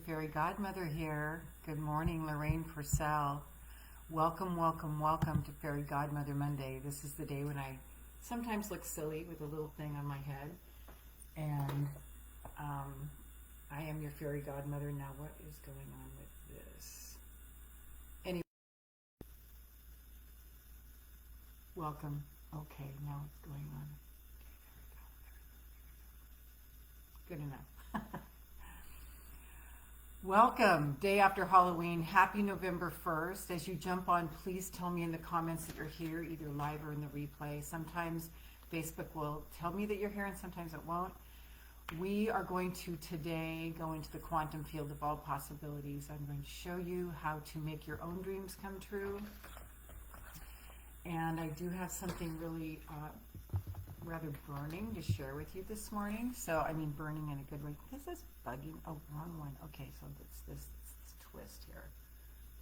Fairy Godmother here. Good morning, Lorraine Pursell. Welcome, welcome, welcome to Fairy Godmother Monday. This is the day when I sometimes look silly with a little thing on my head. And I am your Fairy Godmother. Now, what is going on with this? Anyway, welcome. Okay, now it's going on. Good enough. Welcome, day after Halloween. Happy November 1st. As you jump on, please tell me in the comments that you're here, either live or in the replay. Sometimes Facebook will tell me that you're here and sometimes it won't. We are going to today go into the quantum field of all possibilities. I'm going to show you how to make your own dreams come true. And I do have something really rather burning to share with you this morning. So, I mean burning in a good way. This is bugging. Oh, wrong one. Okay, so it's this twist here.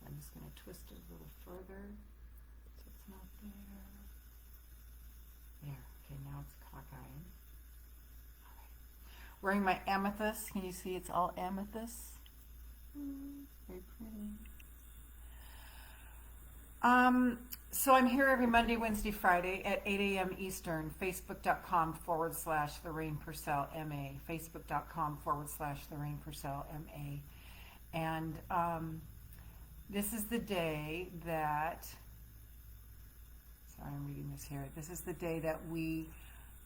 I'm just going to twist it a little further so it's not there. There. Okay, now it's cockeyed. All right. Wearing my amethyst. Can you see it's all amethyst? Very pretty. So I'm here every Monday, Wednesday, Friday at 8 a.m. Eastern, facebook.com/Lorraine Pursell, MA, facebook.com/Lorraine Pursell, MA. And this is the day that, sorry, I'm reading this here. This is the day that we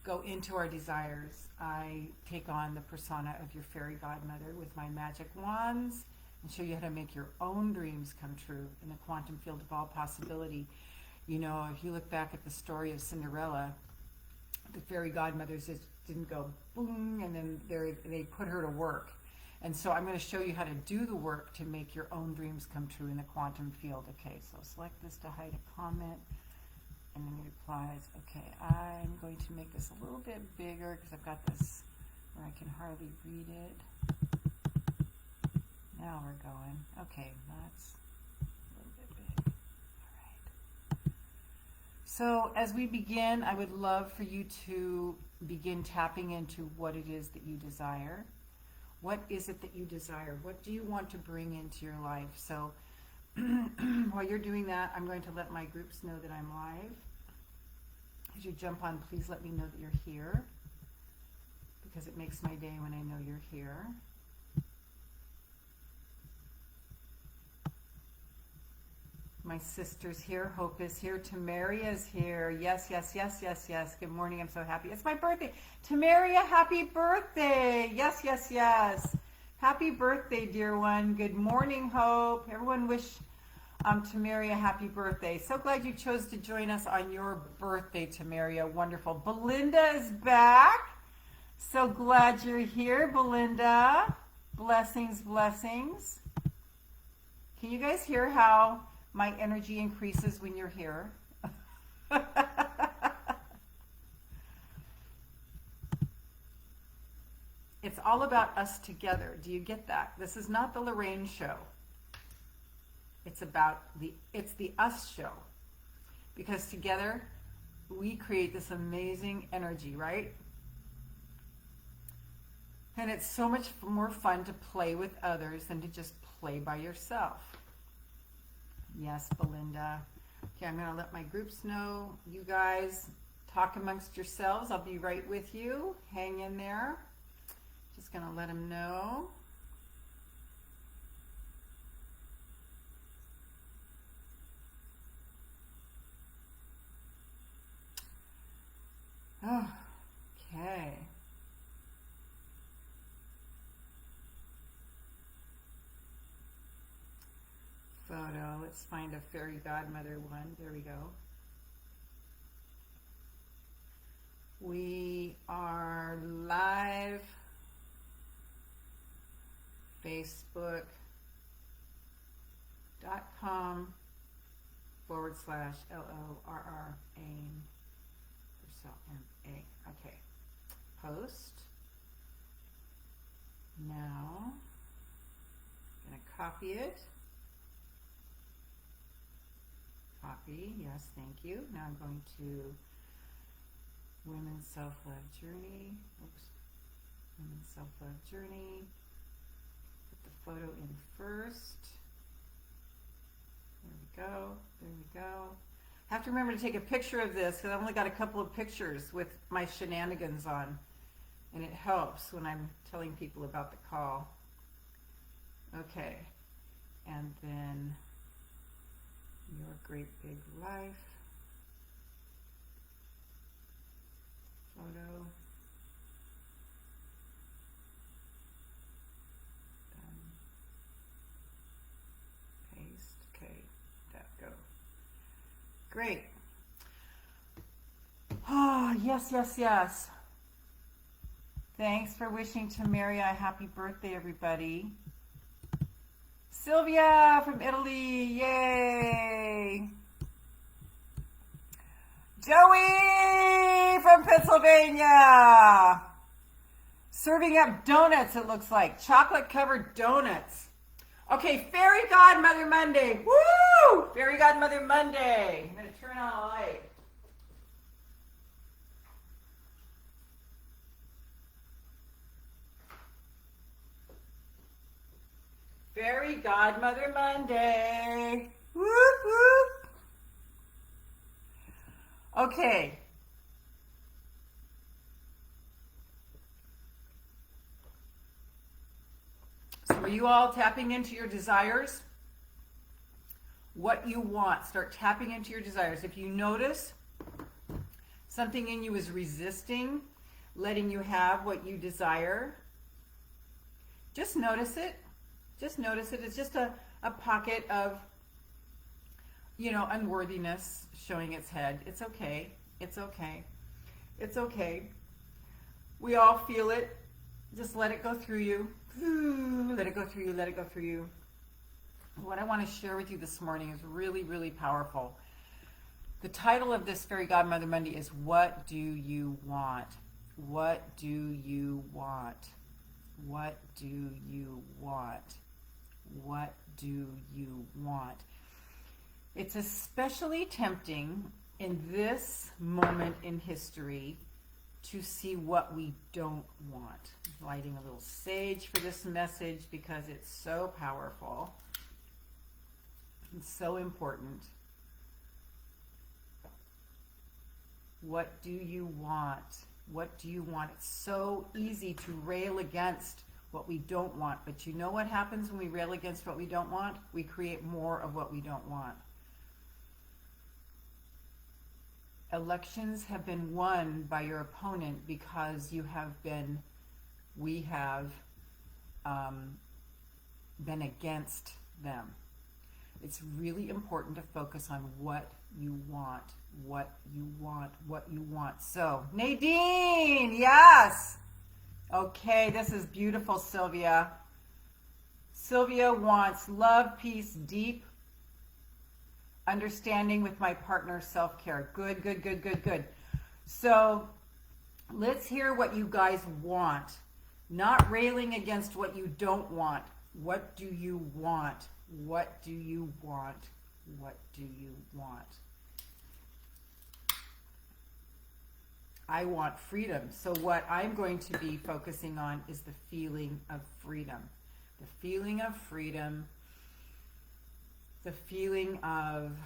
go into our desires. I take on the persona of your fairy godmother with my magic wands and show you how to make your own dreams come true in the quantum field of all possibility. You know, if you look back at the story of Cinderella, the fairy godmothers just didn't go boom, and then they put her to work. And so I'm going to show you how to do the work to make your own dreams come true in the quantum field. Okay, so select this to hide a comment, and then it applies. Okay, I'm going to make this a little bit bigger because I've got this where I can hardly read it. Now we're going. Okay, that's a little bit big. All right. So as we begin, I would love for you to begin tapping into what it is that you desire. What is it that you desire? What do you want to bring into your life? So while you're doing that, I'm going to let my groups know that I'm live. As you jump on, please let me know that you're here, because it makes my day when I know you're here. My sister's here. Hope is here. Tamaria is here. Yes, yes, yes, yes, yes. Good morning. I'm so happy. It's my birthday. Tamaria, happy birthday. Yes, yes, yes. Happy birthday, dear one. Good morning, Hope. Everyone wish Tamaria happy birthday. So glad you chose to join us on your birthday, Tamaria. Wonderful. Belinda is back. So glad you're here, Belinda. Blessings, blessings. Can you guys hear how my energy increases when you're here? It's all about us together. Do you get that? This is not the Lorraine show. It's about it's the us show. Because together we create this amazing energy, right? And it's so much more fun to play with others than to just play by yourself. Yes, Belinda. Okay, I'm going to let my groups know. You guys talk amongst yourselves. I'll be right with you. Hang in there. Just going to let them know. Okay. Photo. Let's find a fairy godmother one. There we go. We are live. Facebook.com/LORRAIN MA. Okay. Post. Now, I'm going to copy it. Copy, yes, thank you. Now I'm going to Women's Self-Love Journey. Oops. Women's Self-Love Journey. Put the photo in first. There we go. There we go. I have to remember to take a picture of this because I've only got a couple of pictures with my shenanigans on. And it helps when I'm telling people about the call. Okay. And then your great big life. Photo. Done. Paste. Okay. That go. Great. Oh, yes, yes, yes. Thanks for wishing to Mary a happy birthday, everybody. Sylvia from Italy, yay! Joey from Pennsylvania! Serving up donuts, it looks like. Chocolate-covered donuts. Okay, Fairy Godmother Monday. Woo! Fairy Godmother Monday. I'm going to turn on a light. Fairy Godmother Monday. Whoop, whoop. Okay. So are you all tapping into your desires? What you want. Start tapping into your desires. If you notice something in you is resisting letting you have what you desire, just notice it. Just notice it. It's just a pocket of, unworthiness showing its head. It's okay. It's okay. It's okay. We all feel it. Just let it go through you. Let it go through you. Let it go through you. What I want to share with you this morning is really, really powerful. The title of this Fairy Godmother Monday is What Do You Want? What do you want? What do you want? What do you want? It's especially tempting in this moment in history to see what we don't want. I'm lighting a little sage for this message because it's so powerful. It's so important. What do you want? What do you want? It's so easy to rail against what we don't want. But you know what happens when we rail against what we don't want? We create more of what we don't want. Elections have been won by your opponent because we have been against them. It's really important to focus on what you want, what you want, what you want. So, Nadine, yes! Okay, this is beautiful, Sylvia. Sylvia wants love, peace, deep understanding with my partner, self-care. Good, good, good, good, good. So let's hear what you guys want. Not railing against what you don't want. What do you want? What do you want? What do you want? I want freedom. So what I'm going to be focusing on is the feeling of freedom. The feeling of freedom. The feeling of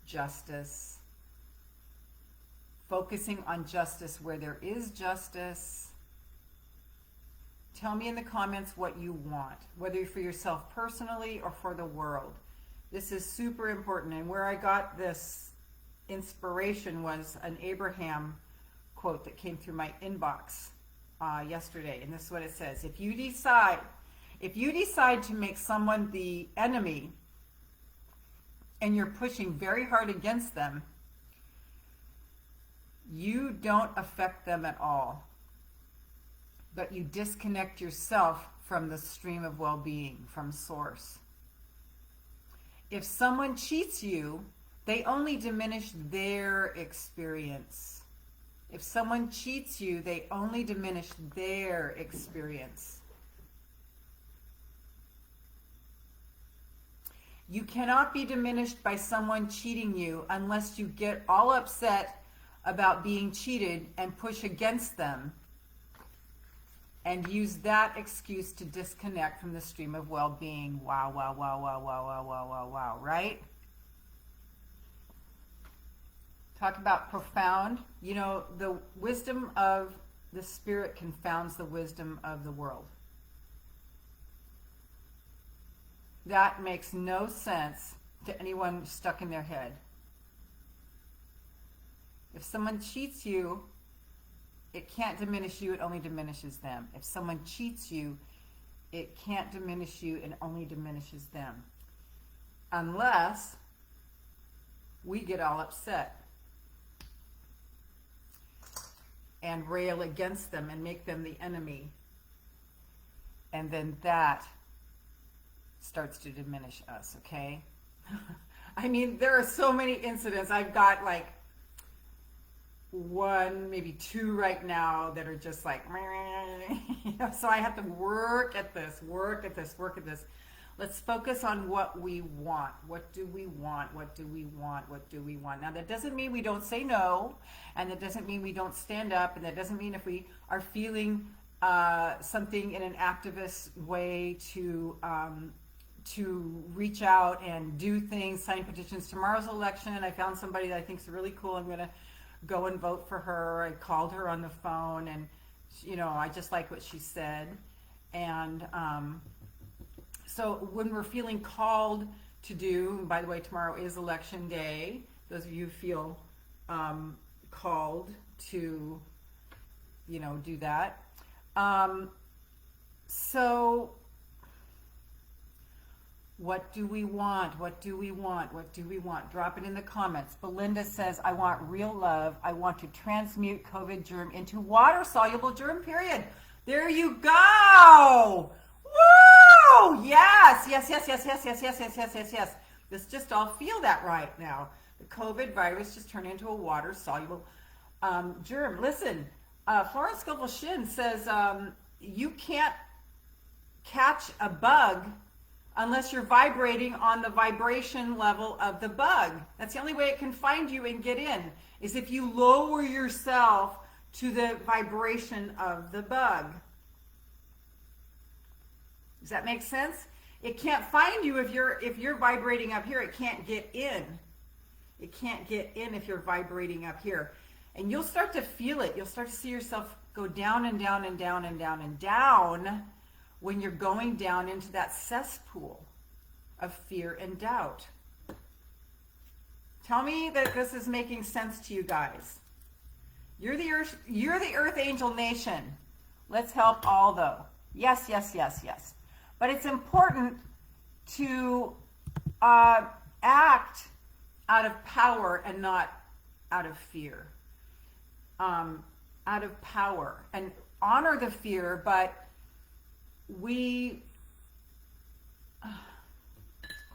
justice. Focusing on justice where there is justice. Tell me in the comments what you want, whether for yourself personally or for the world. This is super important. And where I got this inspiration was an Abraham quote that came through my inbox yesterday. And this is what it says. If you decide to make someone the enemy and you're pushing very hard against them, you don't affect them at all, but you disconnect yourself from the stream of well-being, from source. If someone cheats you, they only diminish their experience. If someone cheats you, they only diminish their experience. You cannot be diminished by someone cheating you unless you get all upset about being cheated and push against them. and use that excuse to disconnect from the stream of well-being. Wow, wow, wow, wow, wow, wow, wow, wow, wow, right? Talk about profound. You know, the wisdom of the spirit confounds the wisdom of the world. That makes no sense to anyone stuck in their head. If someone cheats you, it can't diminish you, it only diminishes them. If someone cheats you, it can't diminish you, it only diminishes them. Unless we get all upset and rail against them and make them the enemy. And then that starts to diminish us, okay? I mean, there are so many incidents. I've got like one, maybe two right now that are just like, you know, so I have to work at this. Let's focus on what we want. What do we want? What do we want? What do we want? Now, that doesn't mean we don't say no, and that doesn't mean we don't stand up, and that doesn't mean if we are feeling something in an activist way to reach out and do things, sign petitions. Tomorrow's election, I found somebody that I think is really cool. I'm going to go and vote for her. I called her on the phone, and, you know, I just like what she said. And so when we're feeling called to do, by the way, tomorrow is election day. Those of you who feel called to, you know, do that. So what do we want? What do we want? What do we want? Drop it in the comments. Belinda says, I want real love. I want to transmute COVID germ into water-soluble germ, period. There you go. Woo! Yes, yes, yes, yes, yes, yes, yes, yes, yes, yes, yes. Let's just all feel that right now. The COVID virus just turned into a water-soluble germ. Listen, Florence Scovel-Shinn says you can't catch a bug unless you're vibrating on the vibration level of the bug. That's the only way it can find you and get in, is if you lower yourself to the vibration of the bug. Does that make sense? It can't find you if you're vibrating up here. It can't get in. It can't get in if you're vibrating up here. And you'll start to feel it. You'll start to see yourself go down and down and down and down and down when you're going down into that cesspool of fear and doubt. Tell me that this is making sense to you guys. You're the Earth Angel Nation. Let's help all though. Yes, yes, yes, yes. But it's important to act out of power and not out of fear. Out of power, and honor the fear, but hold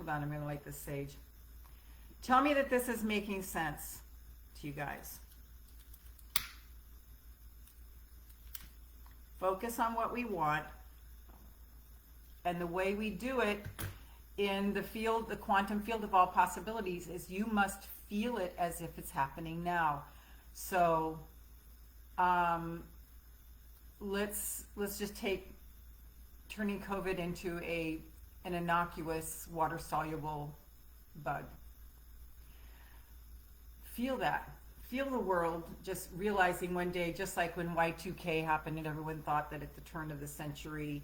on, I'm going to light this sage. Tell me that this is making sense to you guys. Focus on what we want, and the way we do it in the field, the quantum field of all possibilities, is you must feel it as if it's happening now. So let's just take turning COVID into an innocuous water-soluble bug. Feel that. Feel the world just realizing one day, just like when Y2K happened and everyone thought that at the turn of the century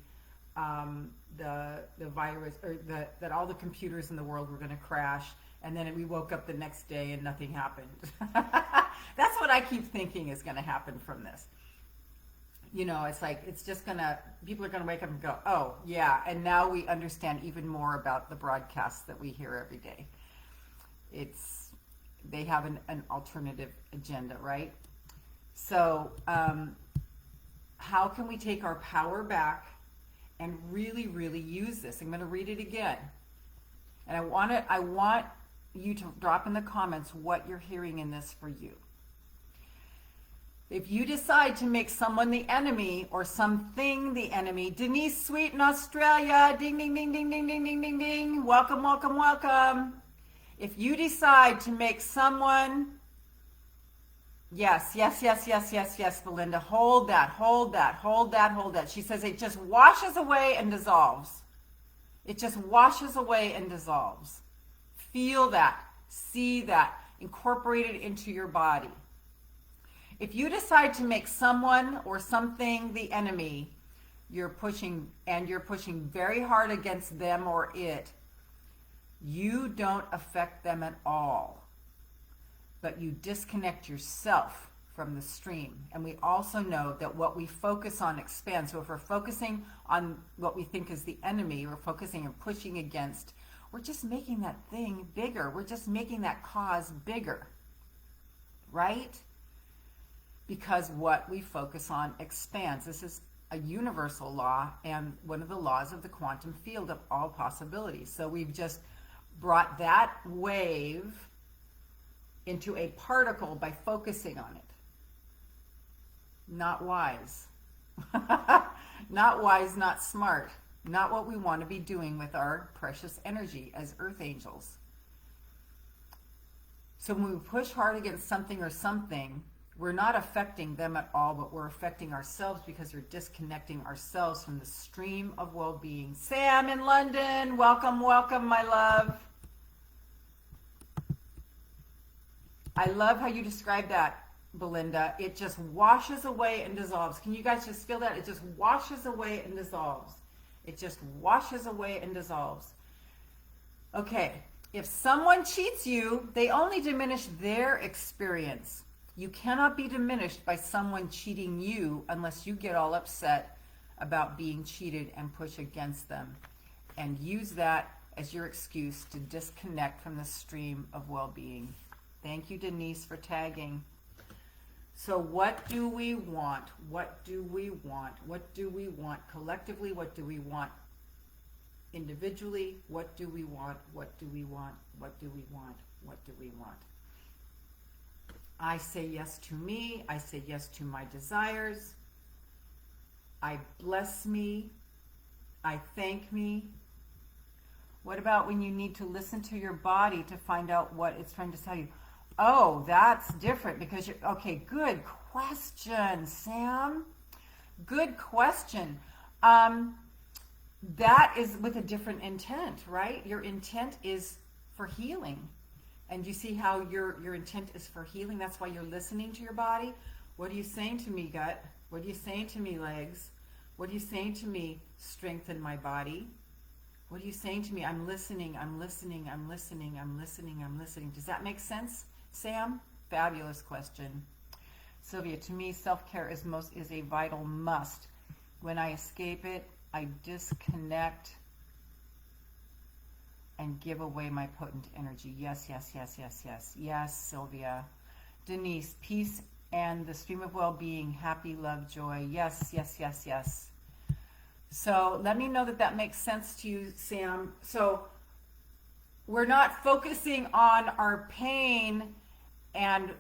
the virus, or that all the computers in the world were going to crash, and then we woke up the next day and nothing happened. That's what I keep thinking is going to happen from this. You know, it's like, it's just gonna, people are gonna wake up and go, oh yeah, and now we understand even more about the broadcasts that we hear every day. They have an alternative agenda, right? So how can we take our power back and really, really use this? I'm gonna read it again. And I want you to drop in the comments what you're hearing in this for you. If you decide to make someone the enemy or something the enemy, Denise Sweet in Australia, ding, ding, ding, ding, ding, ding, ding, ding, ding, welcome, welcome, welcome. If you decide to make someone Yes, yes, yes, yes, yes, yes, Belinda. Hold that, hold that, hold that, hold that. She says it just washes away and dissolves. It just washes away and dissolves. Feel that, see that, incorporate it into your body. If you decide to make someone or something the enemy, you're pushing very hard against them or it. You don't affect them at all, but you disconnect yourself from the stream. And we also know that what we focus on expands. So if we're focusing on what we think is the enemy, we're focusing and pushing against, we're just making that thing bigger. We're just making that cause bigger, right? Because what we focus on expands. This is a universal law and one of the laws of the quantum field of all possibilities. So we've just brought that wave into a particle by focusing on it. Not wise. Not wise, not smart. Not what we want to be doing with our precious energy as earth angels. So when we push hard against something or something, we're not affecting them at all, but we're affecting ourselves because we're disconnecting ourselves from the stream of well-being. Sam in London, welcome, welcome, my love. I love how you describe that, Belinda. It just washes away and dissolves. Can you guys just feel that? It just washes away and dissolves. It just washes away and dissolves. Okay, if someone cheats you, they only diminish their experience. You cannot be diminished by someone cheating you unless you get all upset about being cheated and push against them. And use that as your excuse to disconnect from the stream of well-being. Thank you, Denise, for tagging. So what do we want? What do we want? What do we want collectively? What do we want individually? What do we want? What do we want? What do we want? What do we want? I say yes to me. I say yes to my desires. I bless me. I thank me. What about when you need to listen to your body to find out what it's trying to tell you? Oh, that's different because you're, okay, good question, Sam. Good question. That is with a different intent, right? Your intent is for healing. And you see how your intent is for healing? That's why you're listening to your body. What are you saying to me, gut? What are you saying to me, legs? What are you saying to me, strengthen my body? What are you saying to me? I'm listening, I'm listening, I'm listening, I'm listening, I'm listening. Does that make sense, Sam? Fabulous question. Sylvia, to me, self-care is a vital must. When I escape it, I disconnect and give away my potent energy. Yes, yes, yes, yes, yes. Yes, Sylvia. Denise, peace and the stream of well-being, happy, love, joy. Yes, yes, yes, yes. So let me know that that makes sense to you, Sam. So we're not focusing on our pain and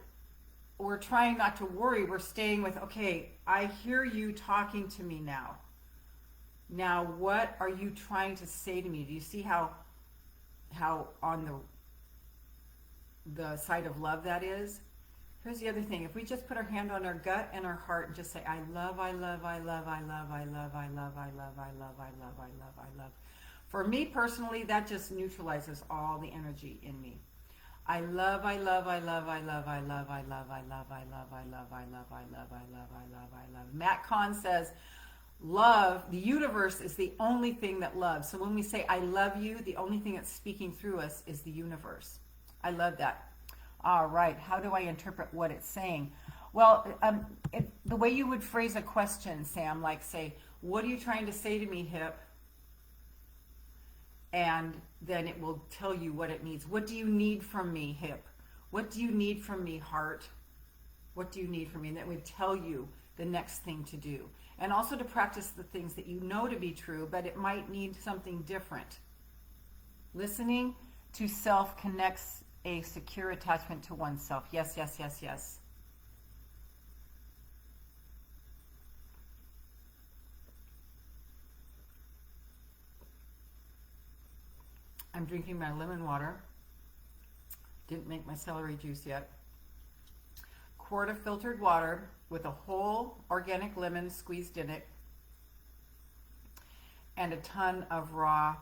we're trying not to worry. We're staying with, okay, I hear you talking to me now. Now, what are you trying to say to me? Do you see how on the side of love that is? Here's the other thing. If we just put our hand on our gut and our heart and just say, I love, I love, I love, I love, I love, I love, I love, I love, I love, I love, I love. For me personally, that just neutralizes all the energy in me. I love, I love, I love, I love, I love, I love, I love, I love, I love, I love, I love, I love, I love, I love. Matt Kahn says, love, the universe is the only thing that loves. So when we say, I love you, the only thing that's speaking through us is the universe. I love that. All right. How do I interpret what it's saying? Well, the way you would phrase a question, Sam, like say, what are you trying to say to me, hip? And then it will tell you what it needs. What do you need from me, hip? What do you need from me, heart? What do you need from me? And that would tell you the next thing to do. And also to practice the things that you know to be true, but it might need something different. Listening to self connects a secure attachment to oneself. Yes, yes, yes, yes. I'm drinking my lemon water. Didn't make my celery juice yet. quart of filtered water with a whole organic lemon squeezed in it and a ton of raw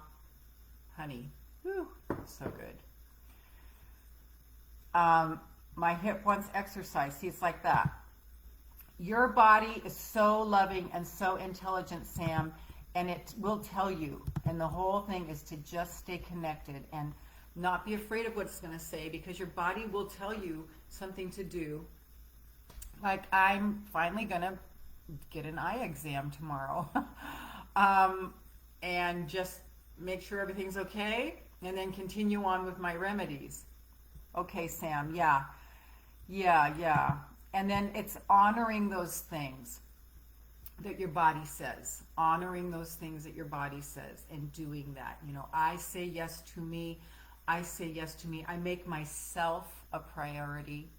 honey. Whew, so good. My hip wants exercise. See, it's like that. Your body is so loving and so intelligent, Sam, and it will tell you. And the whole thing is to just stay connected and not be afraid of what it's going to say, because your body will tell you something to do. Like, I'm finally going to get an eye exam tomorrow. And just make sure everything's okay, and then continue on with my remedies. Okay, Sam, yeah. And then it's honoring those things that your body says. Honoring those things that your body says and doing that. You know, I say yes to me. I say yes to me. I make myself a priority.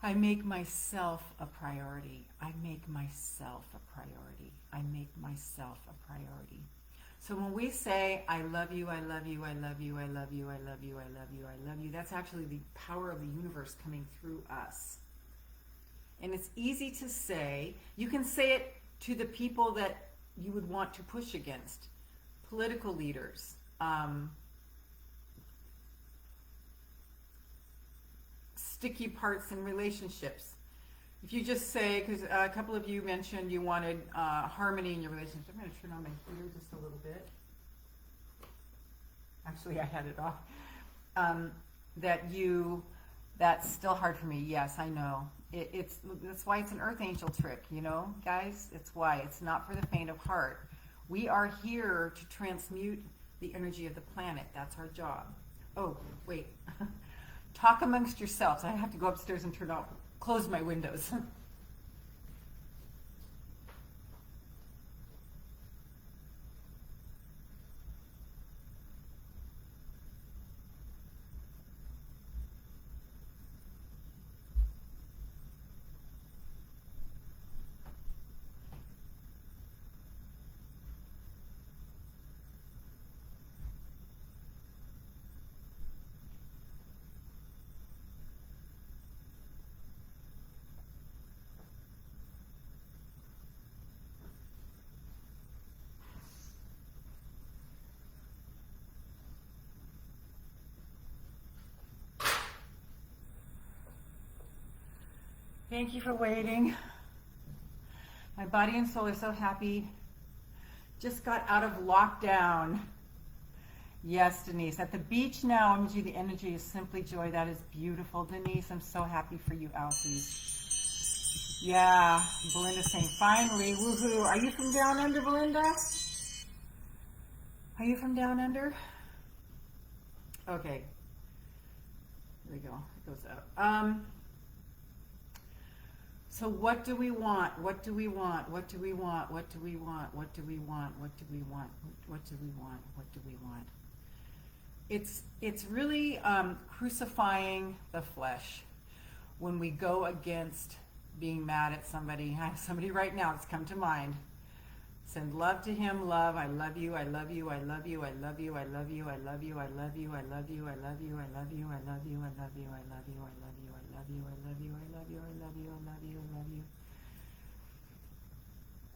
I make myself a priority. I make myself a priority. I make myself a priority. So when we say, I love you, I love you, I love you, I love you, I love you, I love you, I love you, that's actually the power of the universe coming through us. And it's easy to say. You can say it to the people that you would want to push against. Political leaders. Sticky parts in relationships. If you just say, because a couple of you mentioned you wanted harmony in your relationship. I'm going to turn on my heater just a little bit. Actually, I had it off. That's still hard for me. Yes, I know. That's why it's an earth angel trick, you know, guys. It's why. It's not for the faint of heart. We are here to transmute the energy of the planet. That's our job. Oh, wait. Talk amongst yourselves. I have to go upstairs and close my windows. Thank you for waiting. My body and soul are so happy. Just got out of lockdown. Yes, Denise. At the beach now, MG, the energy is simply joy. That is beautiful. Denise, I'm so happy for you, Alfie. Yeah, Belinda's saying, finally, woohoo. Are you from down under, Belinda? Are you from down under? Okay. There we go. It goes up. So what do we want? What do we want? What do we want? What do we want? What do we want? What do we want? What do we want? What do we want? It's really crucifying the flesh when we go against being mad at somebody. I have somebody right now that's come to mind. Send love to him, love. I love you, I love you, I love you, I love you, I love you, I love you, I love you, I love you, I love you, I love you, I love you, I love you, I love you, I love you, I love you, I love you, I love you, I love you, I love you, I love you.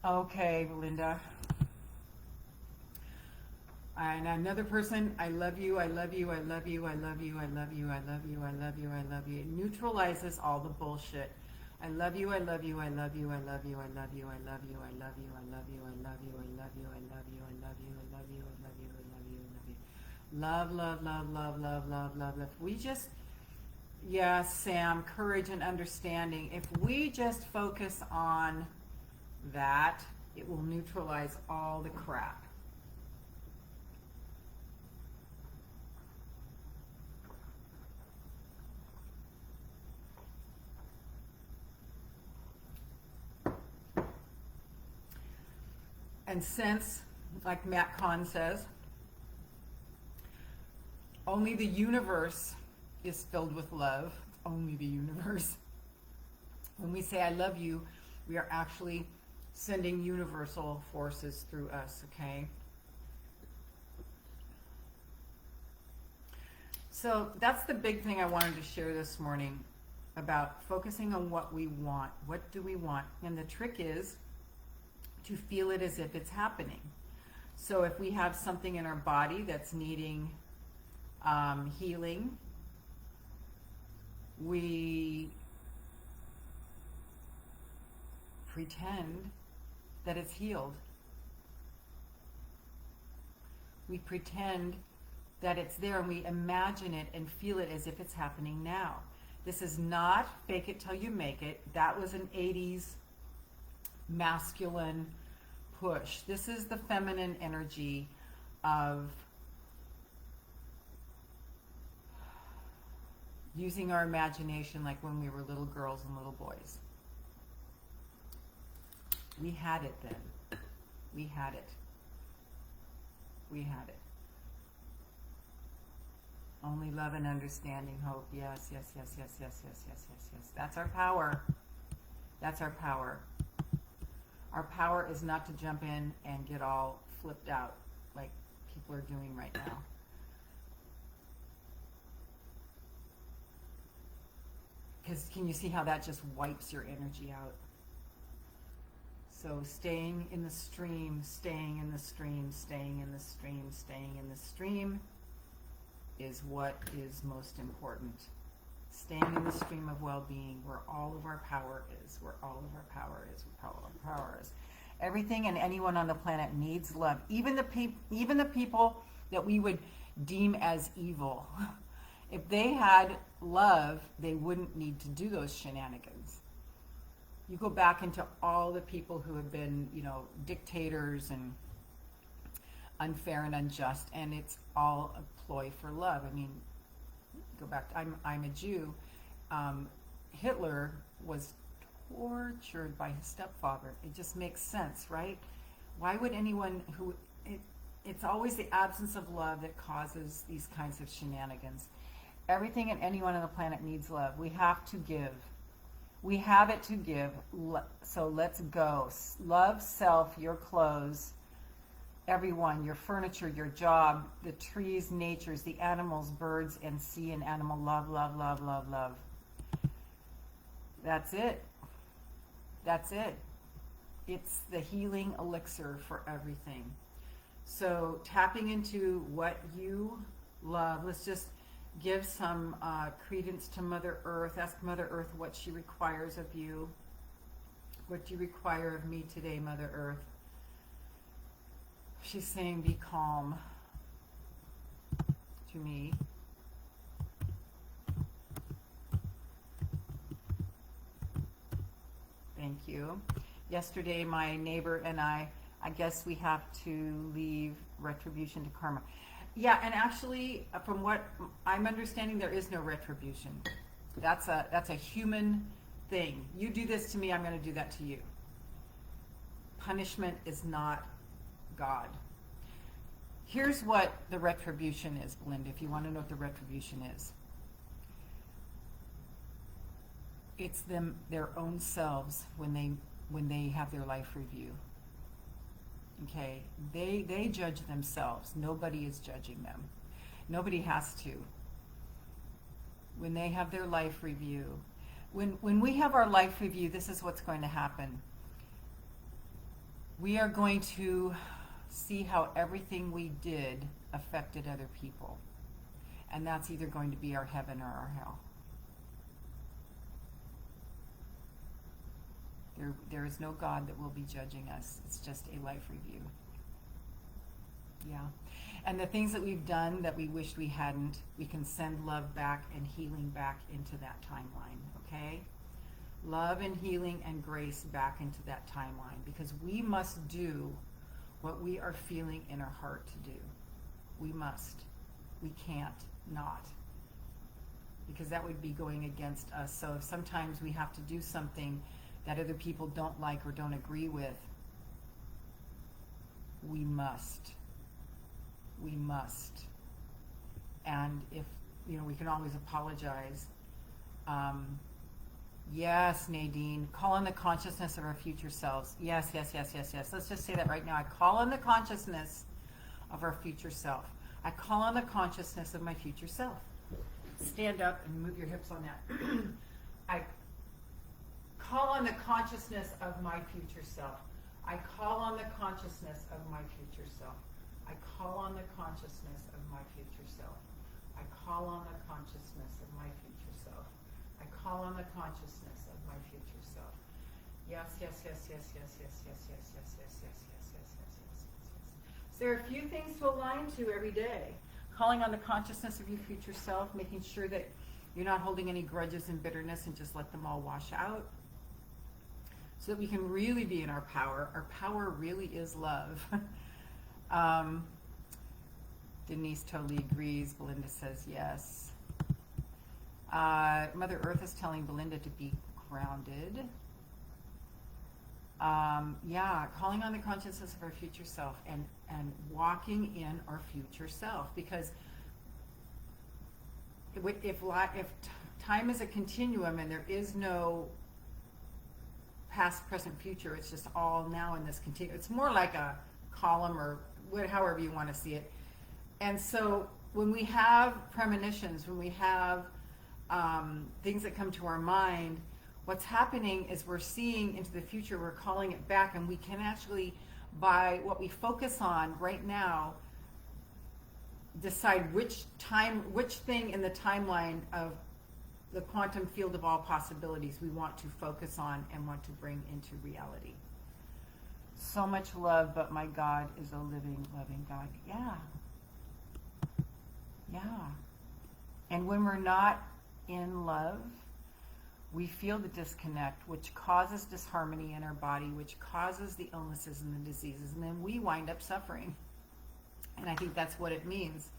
Okay, Linda. And another person, I love you, I love you, I love you, I love you, I love you, I love you, I love you, I love you. It neutralizes all the bullshit. I love you, I love you, I love you, I love you, I love you, I love you, I love you, I love you, I love you, I love you, I love you, I love you, I love you, I love you, I love you, I love you. Love, love, love, love, love, love, love, love. We just, yeah, Sam, courage and understanding. If we just focus on that, it will neutralize all the crap. And since, like Matt Kahn says, only the universe is filled with love, only the universe. When we say I love you, we are actually sending universal forces through us, okay? So that's the big thing I wanted to share this morning. about focusing on what we want. What do we want? And the trick is to feel it as if it's happening. So if we have something in our body that's needing healing, we pretend that it's healed. We pretend that it's there, and we imagine it and feel it as if it's happening now. This is not fake it till you make it. That was an 80s masculine push. This is the feminine energy of using our imagination like when we were little girls and little boys. We had it then. We had it. We had it. Only love and understanding, hope. Yes, yes, yes, yes, yes, yes, yes, yes, yes. That's our power. That's our power. Our power is not to jump in and get all flipped out like people are doing right now. Because can you see how that just wipes your energy out? So staying in the stream, staying in the stream, staying in the stream, staying in the stream is what is most important. Staying in the stream of well-being, where all of our power is, where all of our power is, where all of our power is. Everything and anyone on the planet needs love. Even the people that we would deem as evil. If they had love, they wouldn't need to do those shenanigans. You go back into all the people who have been, dictators and unfair and unjust, and it's all a ploy for love. I mean, go back to, I'm a Jew. Hitler was tortured by his stepfather. It just makes sense, right? Why would anyone it's always the absence of love that causes these kinds of shenanigans. Everything and anyone on the planet needs love. We have to give. We have it to give. So let's go. Love self, your clothes, everyone, your furniture, your job, the trees, natures, the animals, birds, and sea and animal. Love, love, love, love, love. That's it. That's it. It's the healing elixir for everything. So tapping into what you love. Let's just give some credence to Mother Earth. Ask Mother Earth what she requires of you. What do you require of me today, Mother Earth? She's saying, be calm to me. Thank you. Yesterday, my neighbor and I guess we have to leave retribution to karma. Yeah, and actually, from what I'm understanding, there is no retribution. That's a human thing. You do this to me, I'm going to do that to you. Punishment is not God. Here's what the retribution is, Belinda, if you want to know what the retribution is. It's them, their own selves, when they have their life review. Okay, they judge themselves. Nobody is judging them. Nobody has to. When they have their life review, when we have our life review, this is what's going to happen. We are going to see how everything we did affected other people. And that's either going to be our heaven or our hell. There is no God that will be judging us. It's just a life review. Yeah. And the things that we've done that we wished we hadn't, we can send love back and healing back into that timeline, okay? Love and healing and grace back into that timeline, because we must do what we are feeling in our heart to do. We must. We can't not. Because that would be going against us. So if sometimes we have to do something that other people don't like or don't agree with, we must. We must. And if, we can always apologize. Yes, Nadine, call in the consciousness of our future selves. Yes, yes, yes, yes, yes. Let's just say that right now. I call in the consciousness of our future self. I call on the consciousness of my future self. Stand up and move your hips on that. I call on the consciousness of my future self. I call on the consciousness of my future self. I call on the consciousness of my future self. I call on the consciousness of my future self. I call on the consciousness of my future self. Yes, yes, yes, yes, yes, yes, yes, yes, yes, yes, yes, yes, yes, yes, yes, yes, yes. So there are a few things to align to every day. Calling on the consciousness of your future self, making sure that you're not holding any grudges and bitterness and just let them all wash out. So that we can really be in our power. Our power really is love. Denise totally agrees. Belinda says yes. Mother Earth is telling Belinda to be grounded. Yeah, calling on the consciousness of our future self and walking in our future self. Because if time is a continuum and there is no past, present, future, it's just all now in this continuum. It's more like a column or however you want to see it. And so when we have premonitions, when we have things that come to our mind, what's happening is we're seeing into the future, we're calling it back, and we can actually, by what we focus on right now, decide which thing in the timeline of the quantum field of all possibilities we want to focus on and want to bring into reality. So much love, but my God is a living, loving God. Yeah. Yeah. And when we're not in love, we feel the disconnect, which causes disharmony in our body, which causes the illnesses and the diseases, and then we wind up suffering. And I think that's what it means.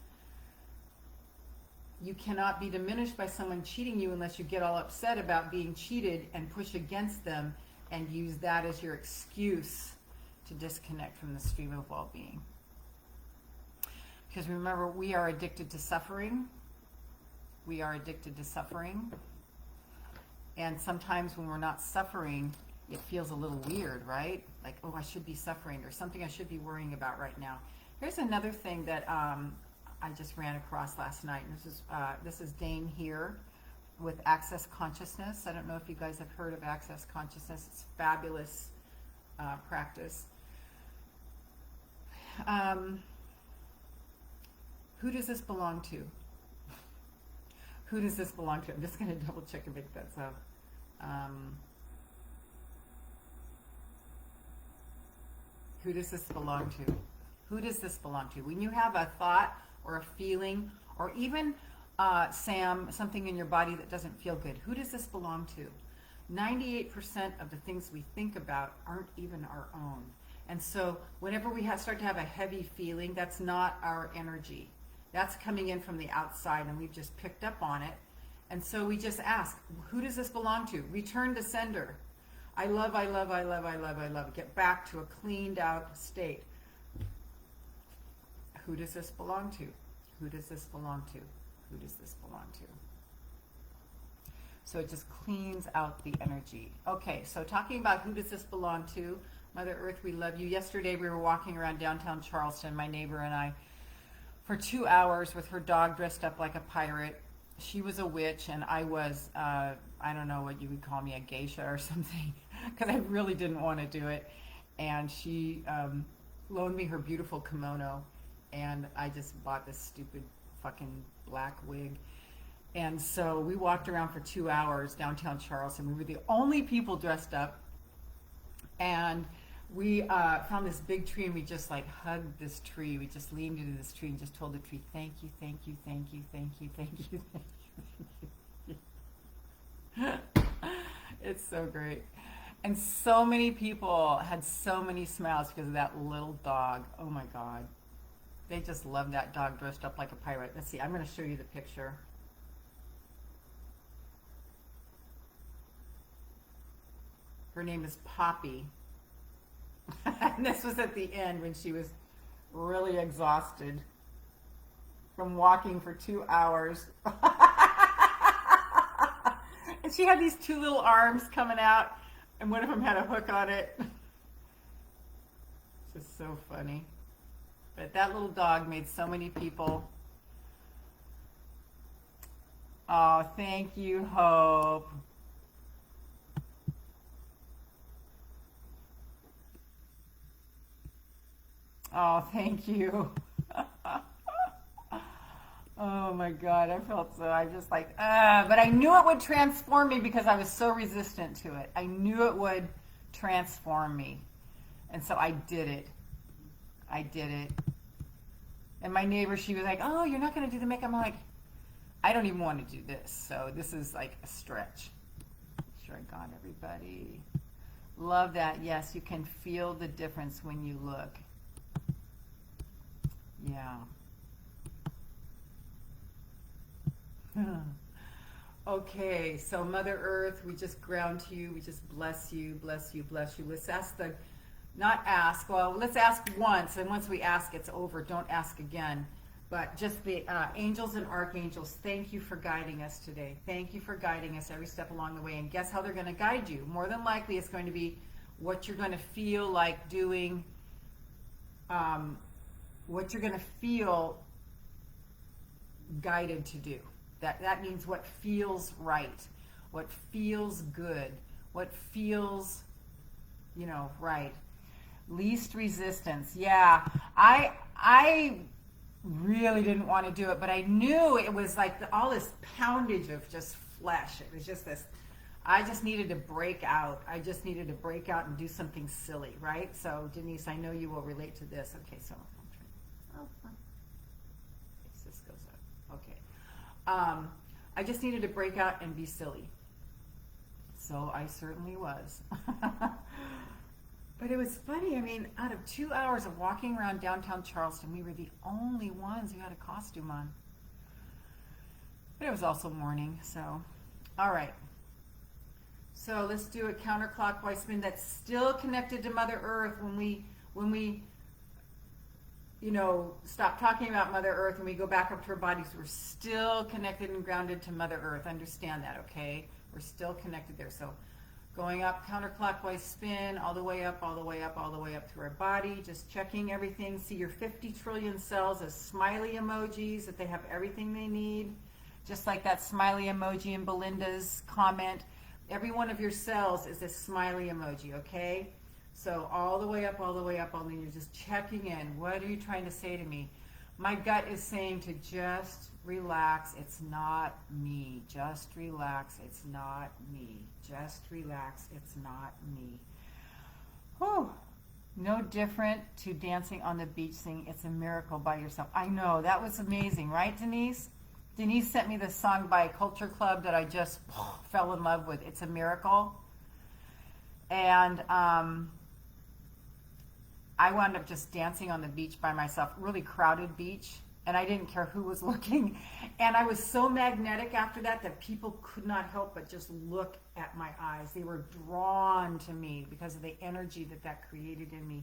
You cannot be diminished by someone cheating you unless you get all upset about being cheated and push against them and use that as your excuse to disconnect from the stream of well-being. Because remember, we are addicted to suffering. We are addicted to suffering. And sometimes when we're not suffering, it feels a little weird, right? Like, oh, I should be suffering, or something I should be worrying about right now. Here's another thing that I just ran across last night. And this is Dane here with Access Consciousness. I don't know if you guys have heard of Access Consciousness. It's a fabulous practice. Who does this belong to? Who does this belong to? I'm just going to double check and make that so. Who does this belong to? Who does this belong to? When you have a thought or a feeling, or even, Sam, something in your body that doesn't feel good, who does this belong to? 98% of the things we think about aren't even our own. And so whenever we start to have a heavy feeling, that's not our energy. That's coming in from the outside, and we've just picked up on it. And so we just ask, who does this belong to? Return to sender. I love, I love, I love, I love, I love. Get back to a cleaned out state. Who does this belong to? Who does this belong to? Who does this belong to? So it just cleans out the energy. Okay, so talking about who does this belong to, Mother Earth, we love you. Yesterday we were walking around downtown Charleston, my neighbor and I, for 2 hours with her dog dressed up like a pirate. She was a witch, and I was, I don't know what you would call me, a geisha or something, because I really didn't want to do it. And she loaned me her beautiful kimono, and I just bought this stupid fucking black wig. And so we walked around for 2 hours downtown Charleston. We were the only people dressed up. And we found this big tree, and we just like hugged this tree. We just leaned into this tree and just told the tree, thank you, thank you, thank you, thank you, thank you, thank you. It's so great. And so many people had so many smiles because of that little dog. Oh my God. They just love that dog dressed up like a pirate. Let's see, I'm going to show you the picture. Her name is Poppy. And this was at the end when she was really exhausted from walking for 2 hours. And she had these two little arms coming out, and one of them had a hook on it. It's just so funny. But that little dog made so many people. Oh, thank you, Hope. Oh, thank you. Oh my God, I felt so, I just like, but I knew it would transform me because I was so resistant to it. I knew it would transform me. And so I did it. I did it. And my neighbor, she was like, oh, you're not going to do the makeup? I'm like, I don't even want to do this. So this is like a stretch. Make sure I got everybody. Love that. Yes, you can feel the difference when you look. Yeah. Okay, so Mother Earth, we just ground to you. We just bless you, bless you, bless you. Let's ask the, not ask, well, let's ask once, and once we ask, it's over. Don't ask again. But just the angels and archangels, thank you for guiding us today. Thank you for guiding us every step along the way. And guess how they're going to guide you? More than likely, it's going to be what you're going to feel like doing, what you're going to feel guided to do. That means what feels right, what feels good, what feels, you know, right. Least resistance. Yeah, I really didn't want to do it, but I knew it was like all this poundage of just flesh. It was just this, I just needed to break out. I just needed to break out and do something silly, right? So Denise, I know you will relate to this. Okay, so this goes up. Okay. I just needed to break out and be silly. So I certainly was. But it was funny. I mean, out of 2 hours of walking around downtown Charleston, we were the only ones who had a costume on. But it was also morning, so. All right. So let's do a counterclockwise spin that's still connected to Mother Earth. When we you know, stop talking about Mother Earth and we go back up to our bodies, we're still connected and grounded to Mother Earth. Understand that, okay? We're still connected there. So going up, counterclockwise spin, all the way up, all the way up, all the way up through our body, just checking everything. See your 50 trillion cells as smiley emojis, that they have everything they need. Just like that smiley emoji in Belinda's comment. Every one of your cells is a smiley emoji, okay? So all the way up, all the way up, all the way, you're just checking in. What are you trying to say to me? My gut is saying to just relax. It's not me. Just relax. It's not me. Just relax. It's not me. Whew. No different to dancing on the beach singing It's a Miracle by yourself. I know. That was amazing, right, Denise? Denise sent me this song by Culture Club that I just fell in love with. It's a Miracle. And I wound up just dancing on the beach by myself, really crowded beach, and I didn't care who was looking. And I was so magnetic after that people could not help but just look at my eyes. They were drawn to me because of the energy that created in me.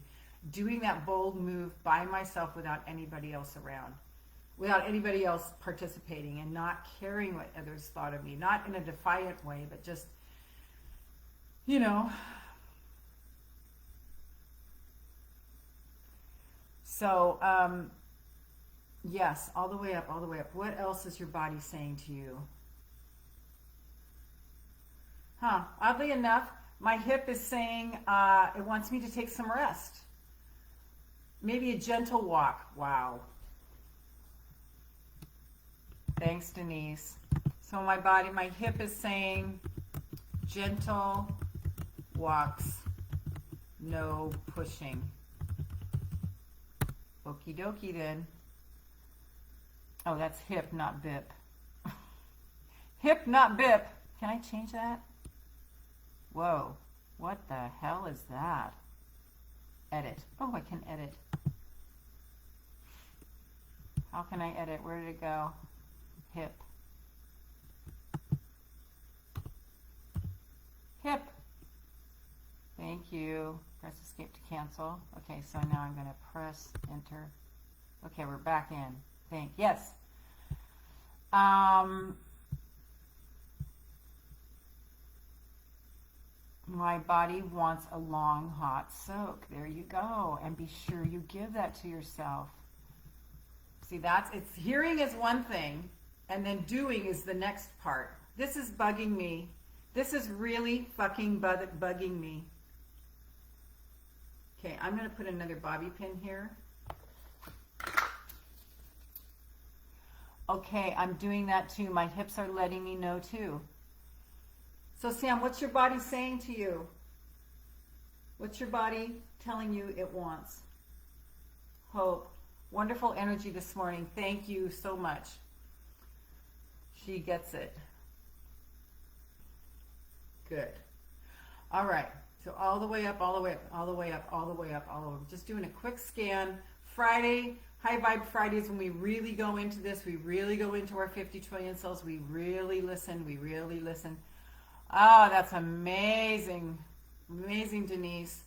Doing that bold move by myself without anybody else around, without anybody else participating, and not caring what others thought of me. Not in a defiant way, but just, you know. So, yes, all the way up, all the way up. What else is your body saying to you? Oddly enough, my hip is saying it wants me to take some rest. Maybe a gentle walk. Wow. Thanks, Denise. So my body, my hip is saying gentle walks, no pushing. Okie dokie then. Oh, that's hip, not bip. Hip, not bip. Can I change that? Whoa. What the hell is that? Edit. Oh, I can edit. How can I edit? Where did it go? Hip. Hip. Thank you. Press escape to cancel. Okay, so now I'm going to press enter. Okay, we're back in. Yes. My body wants a long hot soak. There you go. And be sure you give that to yourself. See, it's hearing is one thing, and then doing is the next part. This is bugging me. This is really fucking bugging me. Okay, I'm going to put another bobby pin here. Okay, I'm doing that too. My hips are letting me know too. So Sam, what's your body saying to you? What's your body telling you it wants? Hope. Wonderful energy this morning. Thank you so much. She gets it. Good. All right. So all the way up, all the way up, all the way up, all the way up, all over. Just doing a quick scan. Friday, High Vibe Fridays, when we really go into this, we really go into our 50 trillion cells. We really listen. We really listen. Oh, that's amazing. Amazing, Denise.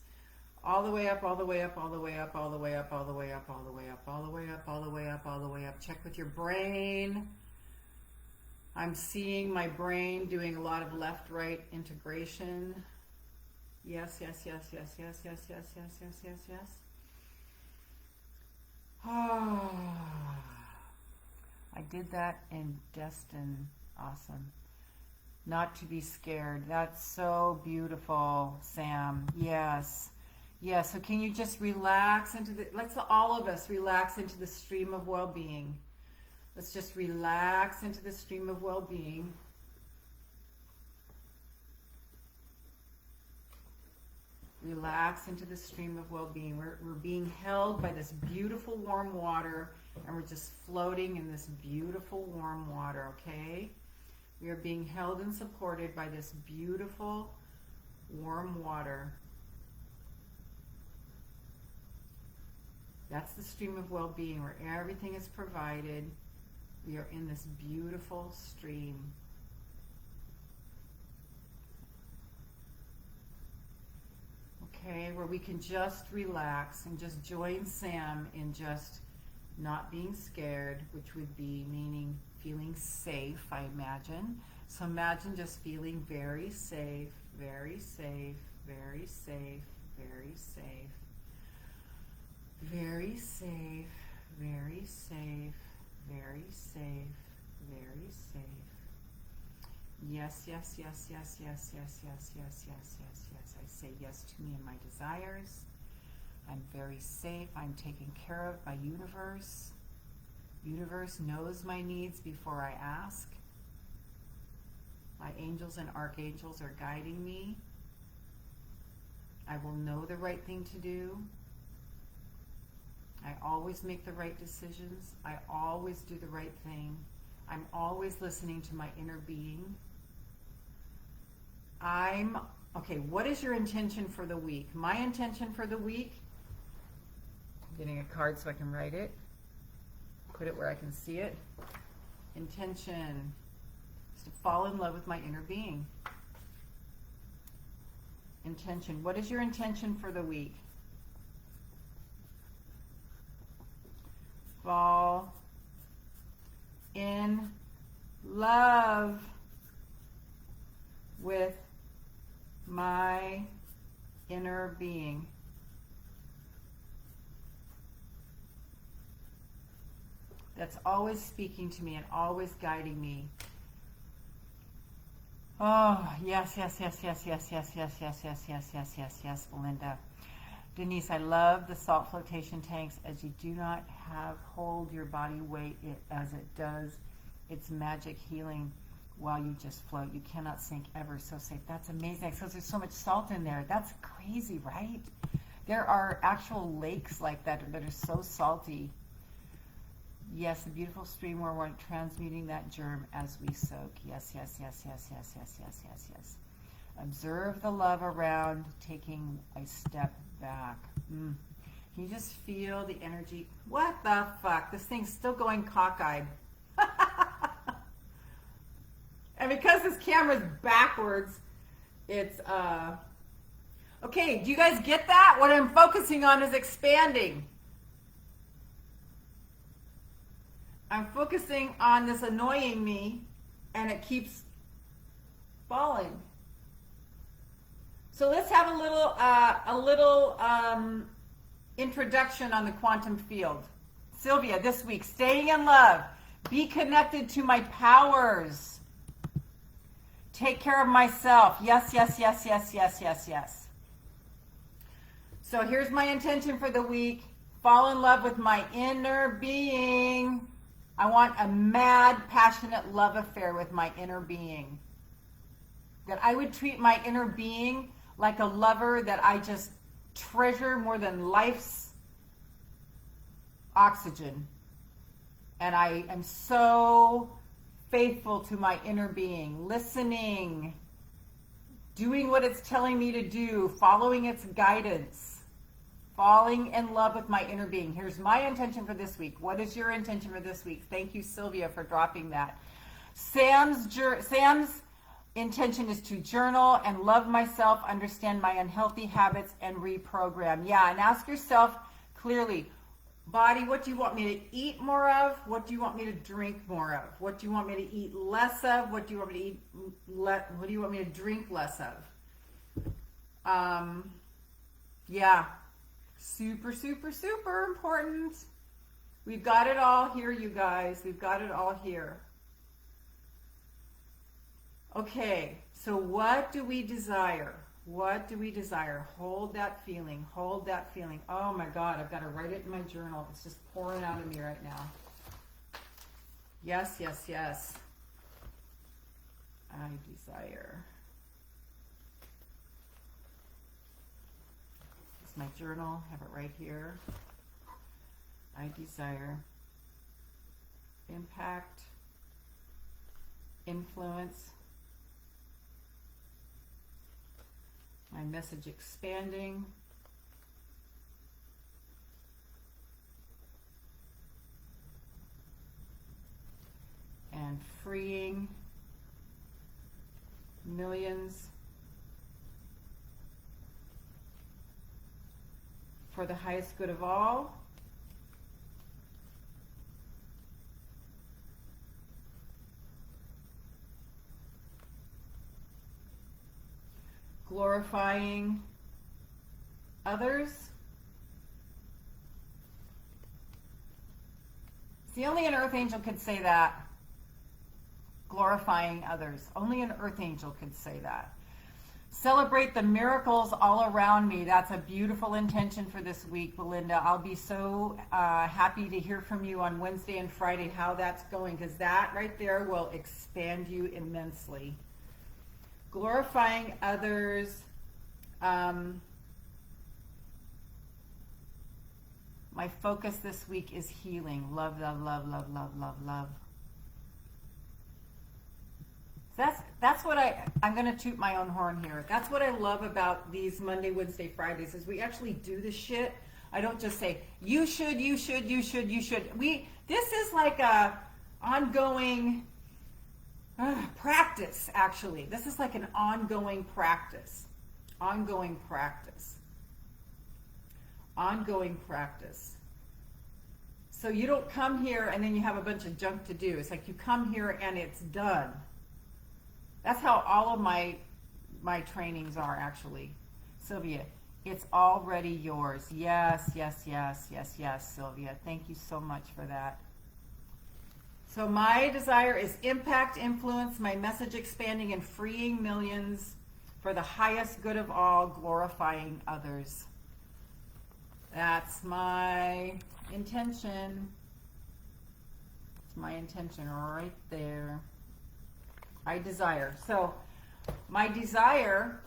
All the way up, all the way up, all the way up, all the way up, all the way up, all the way up, all the way up, all the way up, all the way up. Check with your brain. I'm seeing my brain doing a lot of left-right integration. Yes, yes, yes, yes, yes, yes, yes, yes, yes, yes, yes. Oh, I did that in Destin. Awesome. Not to be scared. That's so beautiful, Sam. Yes. Yes. So can you just relax into the, let's all of us relax into the stream of well-being. Let's just relax into the stream of well-being. Relax into the stream of well-being. We're being held by this beautiful warm water, and we're just floating in this beautiful warm water, okay? We are being held and supported by this beautiful warm water. That's the stream of well-being where everything is provided. We are in this beautiful stream. Okay, where we can just relax and just join Sam in just not being scared, which would be meaning feeling safe, I imagine. So imagine just feeling very safe, very safe, very safe, very safe, very safe, very safe, very safe, very safe. Yes, yes, yes, yes, yes, yes, yes, yes, yes, yes, yes. I say yes to me and my desires. I'm very safe. I'm taken care of by universe. Universe knows my needs before I ask. My angels and archangels are guiding me. I will know the right thing to do. I always make the right decisions. I always do the right thing. I'm always listening to my inner being. Okay, what is your intention for the week? My intention for the week, I'm getting a card so I can write it, put it where I can see it. Intention is to fall in love with my inner being. Intention, what is your intention for the week? Fall in love with my inner being. That's always speaking to me and always guiding me. Oh, yes, yes, yes, yes, yes, yes, yes, yes, yes, yes, yes, yes, yes, Belinda. Denise, I love the salt flotation tanks as you do not hold your body weight as it does its magic healing while you just float. You cannot sink ever. So safe. That's amazing. Because there's so much salt in there. That's crazy, right? There are actual lakes like that that are so salty. Yes, the beautiful stream where we're transmuting that germ as we soak. Yes, yes, yes, yes, yes, yes, yes, yes, yes. Observe the love around, taking a step back. Can you just feel the energy? What the fuck? This thing's still going cockeyed. And because this camera's backwards, it's, okay, do you guys get that? What I'm focusing on is expanding. I'm focusing on this annoying me, and it keeps falling. So let's have a little introduction on the quantum field. Sylvia, this week, staying in love. Be connected to my powers. Take care of myself. Yes, yes, yes, yes, yes, yes, yes. So here's my intention for the week. Fall in love with my inner being. I want a mad, passionate love affair with my inner being. That I would treat my inner being like a lover that I just treasure more than life's oxygen. And I am so faithful to my inner being, listening, doing what it's telling me to do, following its guidance, falling in love with my inner being. Here's my intention for this week. What is your intention for this week? Thank you, Sylvia, for dropping that. Sam's intention is to journal and love myself, understand my unhealthy habits, and reprogram. Yeah, and ask yourself clearly, body, what do you want me to eat more of? What do you want me to drink more of? What do you want me to eat less of? What do you want me to eat what do you want me to drink less of? Yeah. Super, super, super important. We've got it all here, you guys. We've got it all here. Okay, so what do we desire? What do we desire? Hold that feeling. Hold that feeling. Oh my God, I've got to write it in my journal. It's just pouring out of me right now. Yes, yes, yes. I desire. It's my journal. I have it right here. I desire impact, influence, my message expanding, and freeing millions for the highest good of all. Glorifying others. See, only an earth angel could say that. Glorifying others. Only an earth angel could say that. Celebrate the miracles all around me. That's a beautiful intention for this week, Belinda. I'll be so happy to hear from you on Wednesday and Friday how that's going, because that right there will expand you immensely. Glorifying others. My focus this week is healing. Love, love, love, love, love, love, love. That's what I'm going to toot my own horn here. That's what I love about these Monday, Wednesday, Fridays is we actually do the shit. I don't just say, you should, you should, you should, you should. This is like a ongoing practice, actually. This is like an ongoing practice. Ongoing practice. Ongoing practice. So you don't come here and then you have a bunch of junk to do. It's like you come here and it's done. That's how all of my trainings are, actually. Sylvia, it's already yours. Yes, yes, yes, yes, yes, Sylvia. Thank you so much for that. So my desire is impact, influence, my message expanding and freeing millions for the highest good of all, glorifying others. That's my intention. It's my intention right there. I desire. So my desire,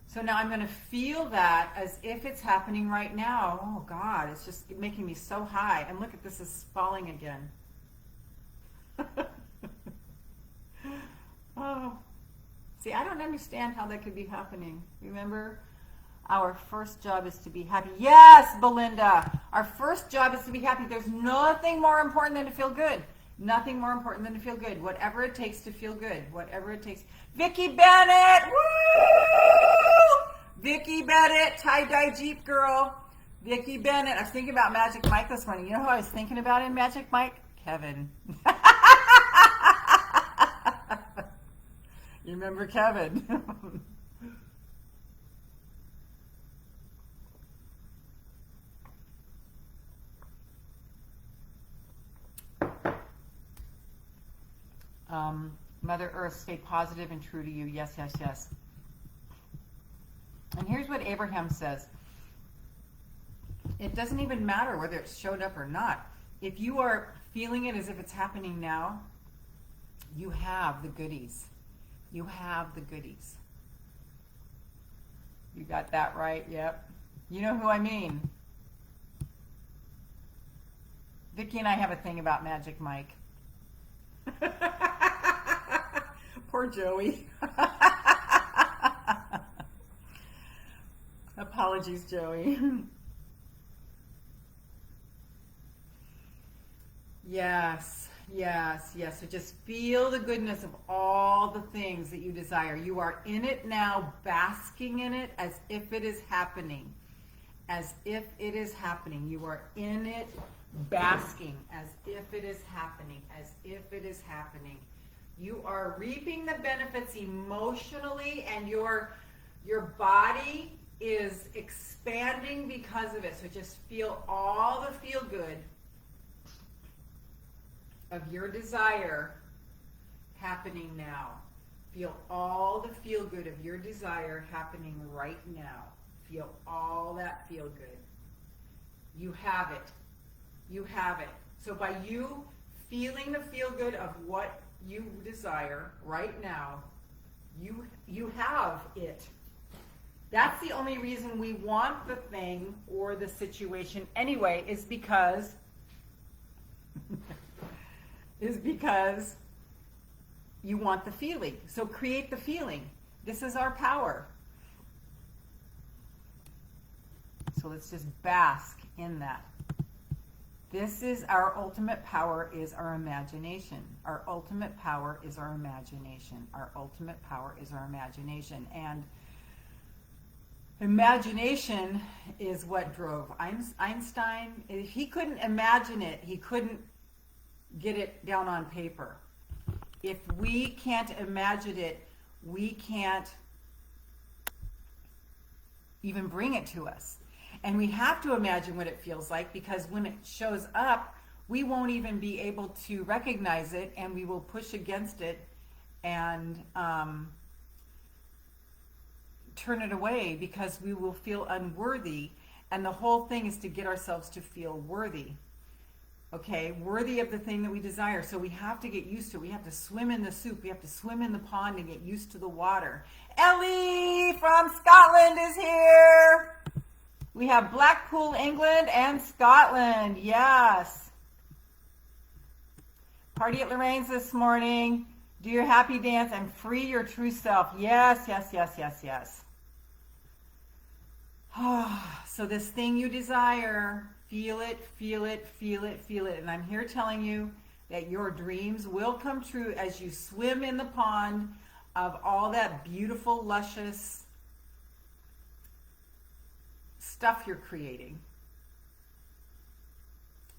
so now I'm going to feel that as if it's happening right now. Oh God, it's just making me so high. And look at this, is falling again. Oh, see, I don't understand how that could be happening. Remember, our first job is to be happy. Yes, Belinda, our first job is to be happy. There's nothing more important than to feel good. Nothing more important than to feel good. Whatever it takes to feel good. Whatever it takes. Vicki Bennett! Woo! Vicki Bennett, tie-dye Jeep girl. Vicki Bennett. I was thinking about Magic Mike this morning. You know who I was thinking about in Magic Mike? Kevin. You remember Kevin? Mother Earth, stay positive and true to you. Yes, yes, yes. And here's what Abraham says. It doesn't even matter whether it's showed up or not. If you are feeling it as if it's happening now, you have the goodies. You have the goodies. You got that right? Yep. You know who I mean. Vicki and I have a thing about Magic Mike. Poor Joey. Apologies, Joey. Yes, yes, yes. So just feel the goodness of all the things that you desire. You are in it now, basking in it as if it is happening. As if it is happening. You are in it, basking as if it is happening. As if it is happening. You are reaping the benefits emotionally, and your body is expanding because of it. So just feel all the feel good of your desire happening now. Feel all the feel good of your desire happening right now. Feel all that feel good. You have it. You have it. So by you feeling the feel good of what you desire right now, you have it. That's the only reason we want the thing or the situation anyway, is because you want the feeling. So create the feeling. This is our power. So let's just bask in that. This is our ultimate power, is our imagination. Our ultimate power is our imagination. Our ultimate power is our imagination. And imagination is what drove Einstein. If he couldn't imagine it, he couldn't get it down on paper. If we can't imagine it, we can't even bring it to us. And we have to imagine what it feels like, because when it shows up, we won't even be able to recognize it, and we will push against it and turn it away because we will feel unworthy. And the whole thing is to get ourselves to feel worthy. Okay, worthy of the thing that we desire. So we have to get used to it. We have to swim in the soup. We have to swim in the pond and get used to the water. Ellie from Scotland is here. We have Blackpool, England, and Scotland. Yes. Party at Lorraine's this morning. Do your happy dance and free your true self. Yes, yes, yes, yes, yes. So this thing you desire, feel it, feel it, feel it, feel it. And I'm here telling you that your dreams will come true as you swim in the pond of all that beautiful, luscious stuff you're creating.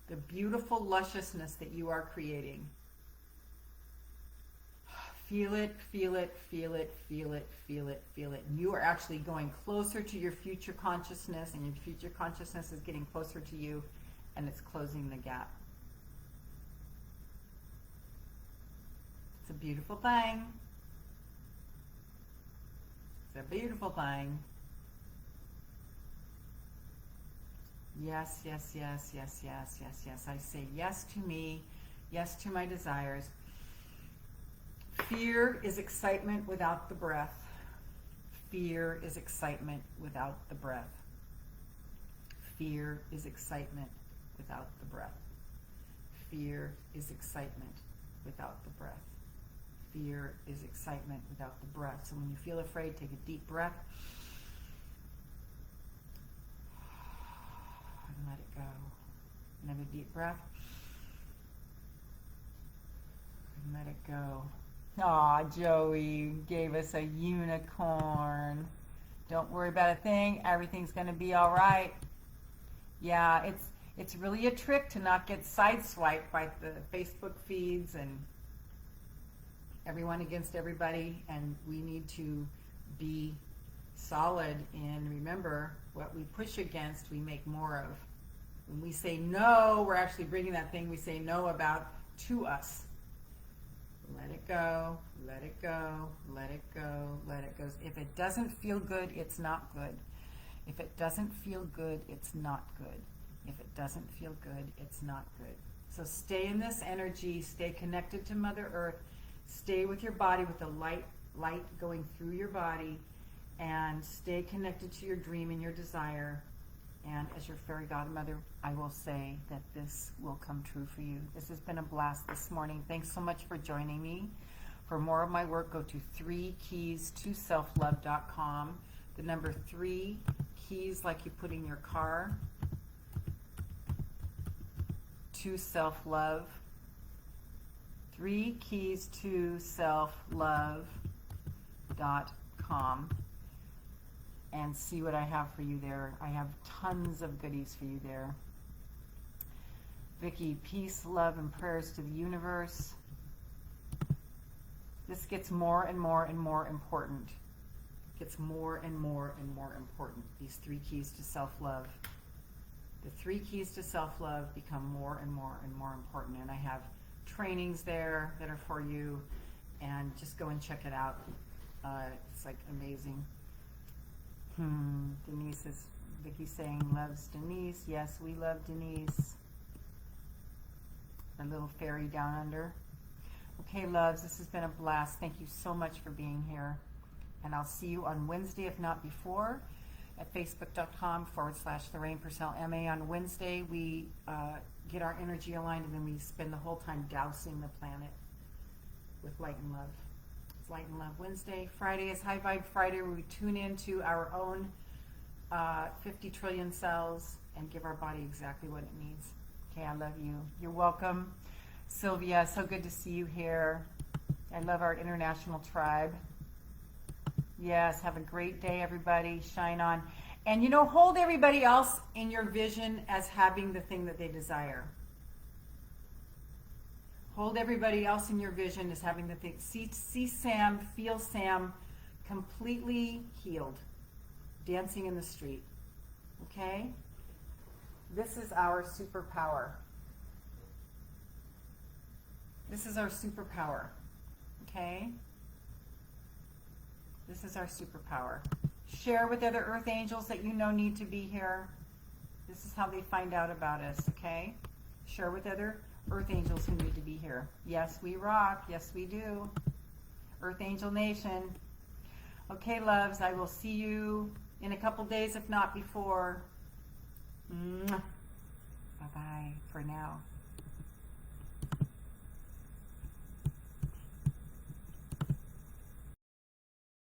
The beautiful lusciousness that you are creating. Feel it, feel it, feel it, feel it, feel it, feel it. You are actually going closer to your future consciousness, and your future consciousness is getting closer to you, and it's closing the gap. It's a beautiful thing. It's a beautiful thing. Yes, yes, yes, yes, yes, yes, yes. I say yes to me, yes to my desires. Fear is excitement without the breath. Fear is excitement without the breath. Fear is excitement without the breath. Fear is excitement without the breath. Fear is excitement without the breath. So when you feel afraid, take a deep breath. And let it go. Another deep breath. And let it go. Aw, Joey gave us a unicorn. Don't worry about a thing. Everything's going to be all right. Yeah, it's really a trick to not get sideswiped by the Facebook feeds and everyone against everybody. And we need to be solid and remember, what we push against, we make more of. When we say no, we're actually bringing that thing we say no about to us. Let it go, let it go, let it go, let it go. If it doesn't feel good, it's not good. If it doesn't feel good, it's not good. If it doesn't feel good, it's not good. So stay in this energy, stay connected to Mother Earth, stay with your body with the light going through your body, and stay connected to your dream and your desire. And as your fairy godmother, I will say that this will come true for you. This has been a blast this morning. Thanks so much for joining me. For more of my work, go to 3keystoselflove.com. The number 3 keys, like you put in your car, to self-love. 3keystoselflove.com. And see what I have for you there. I have tons of goodies for you there. Vicki, peace, love, and prayers to the universe. This gets more and more and more important. It gets more and more and more important. These 3 keys to self-love. The 3 keys to self-love become more and more and more important. And I have trainings there that are for you. And just go and check it out. It's like amazing. Denise is, Vicki saying loves Denise. Yes, we love Denise. Our little fairy down under. Okay, loves, this has been a blast. Thank you so much for being here. And I'll see you on Wednesday, if not before, at facebook.com/Lorraine Pursell MA. On Wednesday, we get our energy aligned, and then we spend the whole time dousing the planet with light and love. Light and Love Wednesday. Friday is High Vibe Friday, where we tune into our own 50 trillion cells and give our body exactly what it needs. Okay, I love you. You're welcome. Sylvia, so good to see you here. I love our international tribe. Yes, have a great day, everybody. Shine on. And, you know, hold everybody else in your vision as having the thing that they desire. Hold everybody else in your vision as having the thing. See Sam, feel Sam completely healed, dancing in the street. Okay? This is our superpower. This is our superpower. Okay? This is our superpower. Share with other earth angels that you know need to be here. This is how they find out about us. Okay? Share with other earth angels who need to be here. Yes, we rock. Yes, we do. Earth Angel Nation. Okay, loves, I will see you in a couple days, if not before. Bye-bye for now.